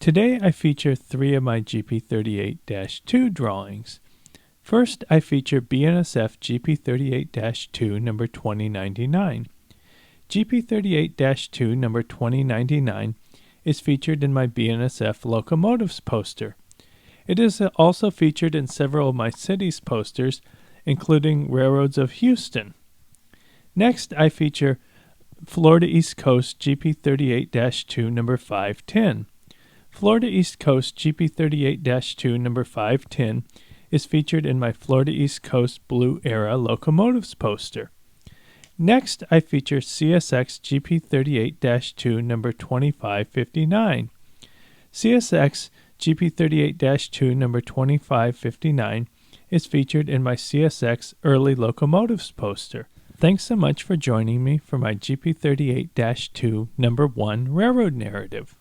Today I feature 3 of my GP38-2 drawings. First, I feature BNSF GP38-2 number 2099. GP38-2 number 2099 is featured in my BNSF Locomotives poster. It is also featured in several of my cities posters, including Railroads of Houston. Next, I feature Florida East Coast GP38-2 number 510. Florida East Coast GP38-2 number 510 is featured in my Florida East Coast Blue Era Locomotives poster. Next, I feature CSX GP38-2 number 2559. CSX GP38-2 number 2559 is featured in my CSX Early Locomotives poster. Thanks so much for joining me for my GP38-2 number 1 railroad narrative.